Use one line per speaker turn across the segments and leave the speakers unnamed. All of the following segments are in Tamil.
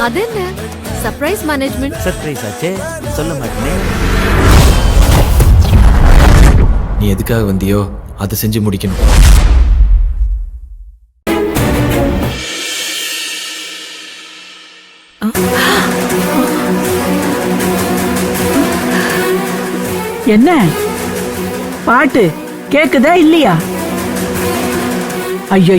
அது என்ன சர்ப்ரைஸ் மேனேஜ்மெண்ட்?
சர்ப்ரைஸ் ஆச்சே, சொல்ல மாட்டேனே.
நீ எதுக்காக வந்தியோ அதை செஞ்சு முடிக்கணும்.
என்ன பாட்டு கேக்குதா இல்லையா? ஐயோ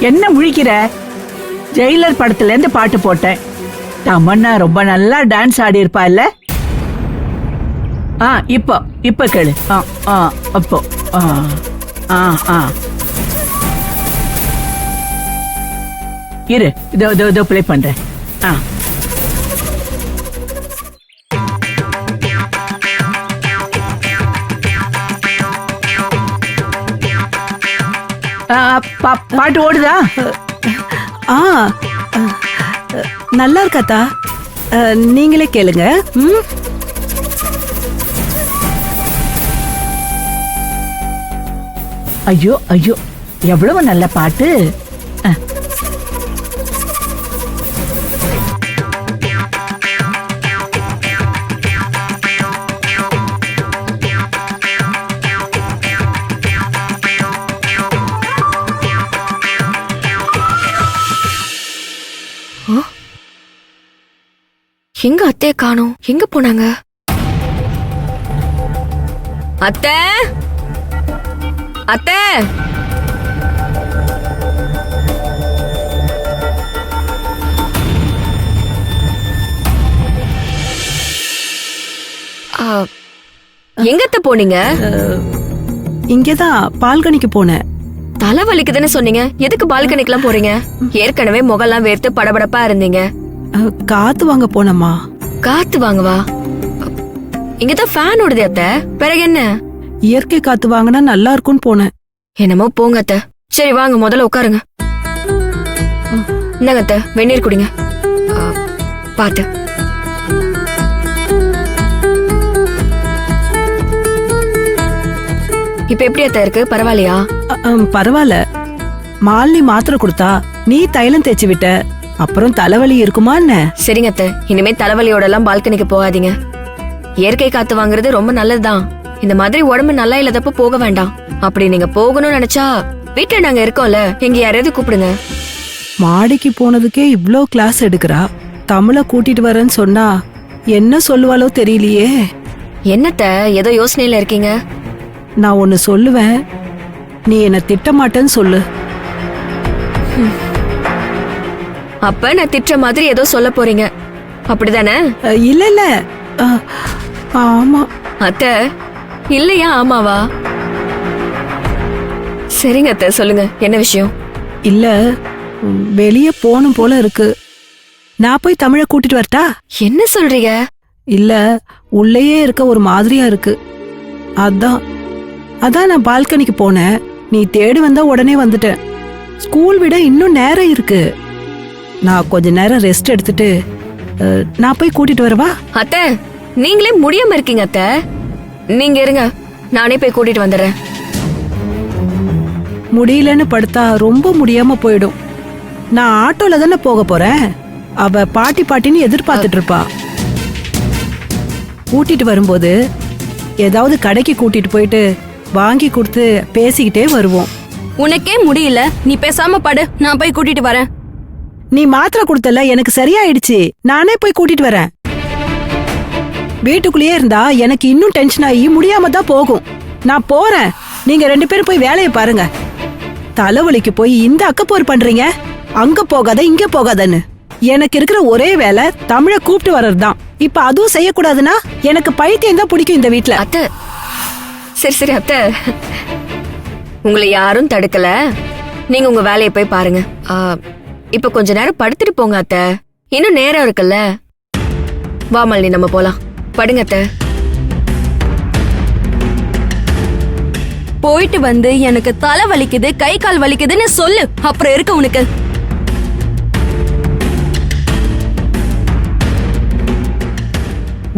என்ன முழிக்கிற? ஜெயிலர் படத்துல இருந்து பாட்டு போட்டேன். தமன்னா ரொம்ப நல்லா டான்ஸ் ஆடி இருப்பா இல்ல? இப்ப கேளு. அப்போ இரு, இதோ ப்ளே பண்றேன். பாட்டு ஓடுதா?
நல்லா இருக்காத்தா, நீங்களே கேளுங்க.
ஐயோ எவ்வளவு நல்ல பாட்டு.
எங்க அத்தைய காணோம்? எங்க போனாங்க? அத்தை, அத்தை, எங்க அத்தை போனீங்க?
இங்கதான் பால்கனிக்கு போனேன்.
தலை வலிக்குதுன்னு சொன்னீங்க, எதுக்கு பால்கனிக்கெல்லாம் போறீங்க? ஏற்கனவே முகெல்லாம் வேர்த்து படபடப்பா இருந்தீங்க.
காத்து வாங்க போனம்மா.
காத்து வாங்கவா? இங்கதான் ஃபேன் ஓடுது அத்தை, பிறகு என்ன?
இயற்கை காத்து வாங்கினா நல்லா இருக்கும்னு போனேன்.
என்னமோ போங்க அத்தை. சரி வாங்க, முதல்ல உட்காருங்க. இந்தாங்க அத்தை, வெந்நீர் குடிங்க. பாத்து. இப்ப எப்படி அத்தை இருக்கு? பரவாயில்லையா?
பரவாயில்ல. மாலினி மாத்திரை கொடுத்தா, நீ தைலம் தேய்ச்சி விட்ட, அப்புறம் தலைவலி இருக்குமா என்ன?
சரிங்க அத்தை, இனிமே தலைவலியோட எல்லாம் பால்கனிக்கு போகாதீங்க. இயற்கை காத்து வாங்குறது ரொம்ப நல்லதுதான். இந்த மாதிரி உடம்பு நல்லா இல்லாதப்ப போக வேண்டாம். அப்படி நீங்க போகணும்னு நினைச்சா வீட்டுல நாங்க இருக்கோம்ல, எங்க யாரையாவது கூப்பிடுங்க.
மாடிக்கு போனதுக்கே இவ்ளோ கிளாஸ் எடுக்கிறா. தமிழ கூட்டிட்டு வரேன்னு சொன்னா என்ன சொல்லுவாளோ தெரியலையே.
என்னத்த ஏதோ யோசனையில இருக்கீங்க?
நான் ஒன்னு சொல்லுவேன், நீ என்ன திட்ட மாட்டேன்னு சொல்லு.
அப்ப நான் திட்டுற மாதிரி ஏதோ சொல்ல போறீங்க, அப்படிதானே?
இல்ல ஆமா.
அத்தை, இல்லையா ஆமாவா? சரிங்க அத்தை, சொல்லுங்க, என்ன விஷயம்?
இல்ல, வெளியே போகணும் போல இருக்கு. நான் போய் தமிழ கூட்டிட்டு வரட்டா?
என்ன சொல்றீங்க?
இல்ல, உள்ளேயே இருக்க ஒரு மாதிரியா இருக்கு. அதான் நான் பால்கனிக்கு போனேன். நீ தேடி வந்தா உடனே வந்துட்டேன். ஸ்கூல் விட இன்னும் நேரம் இருக்கு. நான் கொஞ்ச நேரம் ரெஸ்ட் எடுத்துட்டு நான் போய் கூட்டிட்டு வரவா?
அத்தை, நீங்களே முடியாம இருக்கீங்க அத்தை. நீங்க இருங்க, நானே போய் கூட்டிட்டு வந்துடுறேன்.
முடியலன்னு படுத்தா ரொம்ப முடியாம போயிடும். நான் ஆட்டோல தானே போக போறேன். அவ பாட்டின்னு எதிர்பார்த்துட்டு இருப்பா. கூட்டிட்டு வரும்போது ஏதாவது கடைக்கு கூட்டிட்டு போயிட்டு வாங்கி கொடுத்து பேசிக்கிட்டே வருவோம்.
உனக்கே முடியல, நீ பேசாம படு, நான் போய் கூட்டிட்டு வரேன்.
நீ மாத்திரை கொடுத்தல, எனக்கு சரியாயிடுச்சு. நானே போய் கூட்டிட்டு வரேன். வீட்டுக்குள்ளேயே இருந்தா எனக்கு இன்னும் டென்ஷன் ஆகி முடியாம தான் போகும். நான் போறேன், நீங்க 2 பேரும் போய் வேலையை பாருங்க. தலைவலிக்கு போய் இந்த அக்கப்போர் பண்றீங்க, அங்க போகாத இங்க போகாதன்னு. எனக்கு இருக்கிற ஒரே வேலை தமிழ கூப்பிட்டு வர்றதுதான். இப்ப அதுவும் செய்யக்கூடாதுன்னா எனக்கு பைத்தியம் தான் பிடிக்கும் இந்த வீட்டுல.
அத்தை, சரி அத்தை, உங்களை யாரும் தடுக்கல. நீங்க உங்க வேலையை போய் பாருங்க. இப்ப கொஞ்ச நேரம் படுத்துட்டு போங்க அத்தை, இன்னும் நேரம் இருக்குல்ல. வா மாலினி, நம்ம போலாம். படுங்க அத்தை. போயிட்டு வந்து எனக்கு தலை வலிக்குது, கை கால் வலிக்குதுன்னு சொல்லு, அப்புறம் இருக்க உனக்கு.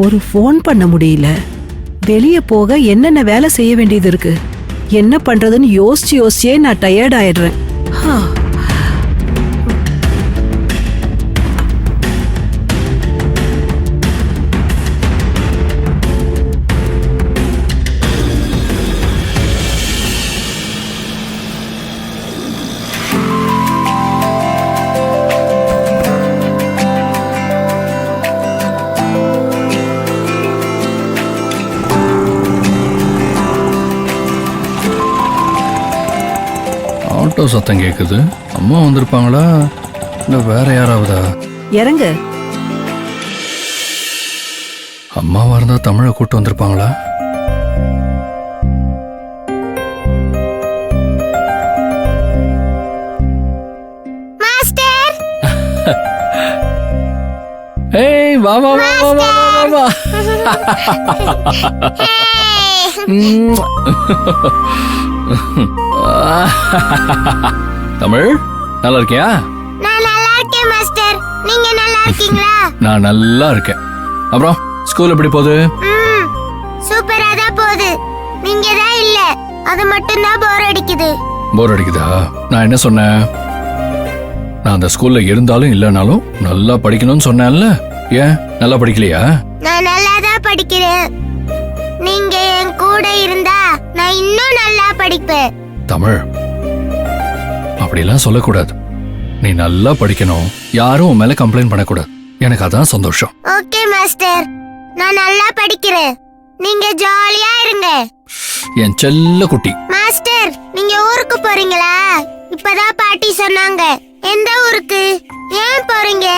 ஒரு ஃபோன் பண்ண முடியல. வெளியே போக என்னென்ன வேலை செய்ய வேண்டியது இருக்கு. என்ன பண்றதுன்னு யோசிச்சே நான் டயர்ட் ஆயிடுறேன்.
ஆட்டோ சத்தம் கேக்குது. அம்மா வந்திருப்பாங்களா இல்ல வேற யாராவதா?
இறங்கு.
அம்மாவா இருந்தா தமிழை கூட்டு வந்திருப்பாங்களா? ஏய் வா வா வா வா வா வா வா. தமிழ் நல்லா இருக்கியா?
நான் நல்லா இருக்கேன் மாஸ்டர். நீங்க நல்லா இருக்கீங்களா?
நான் நல்லா இருக்கேன். அப்புறம் ஸ்கூல் எப்படி போகுது?
சூப்பரா தான் போகுது. நீங்க தான் இல்ல, அது மட்டும் தான் போர் அடிக்குது.
போர் அடிக்குதா? நான் என்ன சொன்னேன்? நான் அந்த ஸ்கூல்ல இருந்தாலும் இல்லனாலும் நல்லா படிக்கணும்னு சொன்னேன்ல. ஏன் நல்லா படிக்கலையா?
நான் நல்லா தான் படிக்கிறேன். நீங்க என் கூட இருந்தா நான் இன்னும் நல்லா படிப்பேன்.
தமிழ் அப்படிலாம் சொல்லக்கூடாது. நீ நல்லா படிக்கணும், யாரும் உன் மேல கம்ப்ளைண்ட் பண்ணக்கூடாது. எனக்கு அதான் சந்தோஷம்.
ஓகே மாஸ்டர், நான் நல்லா படிக்கிறேன். நீங்க ஜாலியா இருங்க.
என் செல்ல குட்டி.
மாஸ்டர், நீங்க ஊருக்கு போறீங்களா? இப்பதான் பாட்டி சொன்னாங்க. எந்த ஊருக்கு? ஏன் போறீங்க?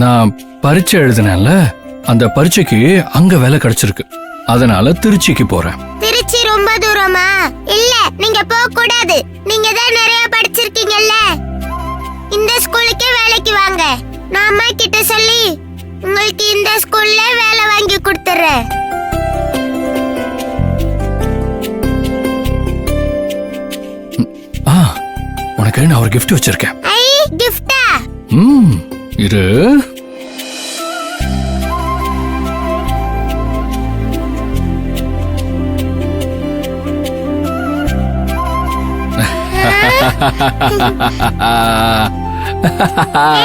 நான் பரீட்சை எழுதினேன்ல, அந்த பரீட்சைக்கு அங்க வேலை கிடைச்சிருக்கு. அதனால திருச்சிக்கு போறேன்.
திருச்சி ரொம்ப தூரமா? இல்ல, நீங்க போக கூடாது. நீங்க தான் நிறைய படிச்சிருக்கீங்கல்ல. இந்த ஸ்கூலுக்கே வேலைக்கு வாங்க. நான் அம்மா கிட்ட சொல்லி உங்களுக்கு இந்த ஸ்கூல்ல வேலை வாங்கி கொடுத்துறேன்.
உனக்கு நான் ஒரு gift வச்சிருக்கேன்.
ஐ, கிஃப்டா?
இரு.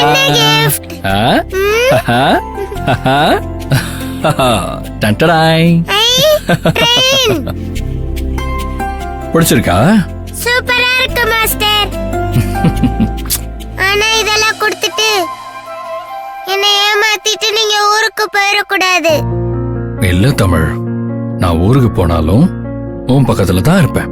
என்ன gift?
டன்டடாய்.
ஐ, ட்ரெயின்.
பிடிச்சிருக்கா?
சூப்பரா இருக்கு மாஸ்டர். ஆனா இதெல்லாம் கொடுத்துட்டு என்னை ஏமாத்திட்டு நீங்க ஊருக்கு போயிடக்கூடாது.
இல்ல தமிழ், நான் ஊருக்கு போனாலும் உன் பக்கத்துல தான் இருப்பேன்.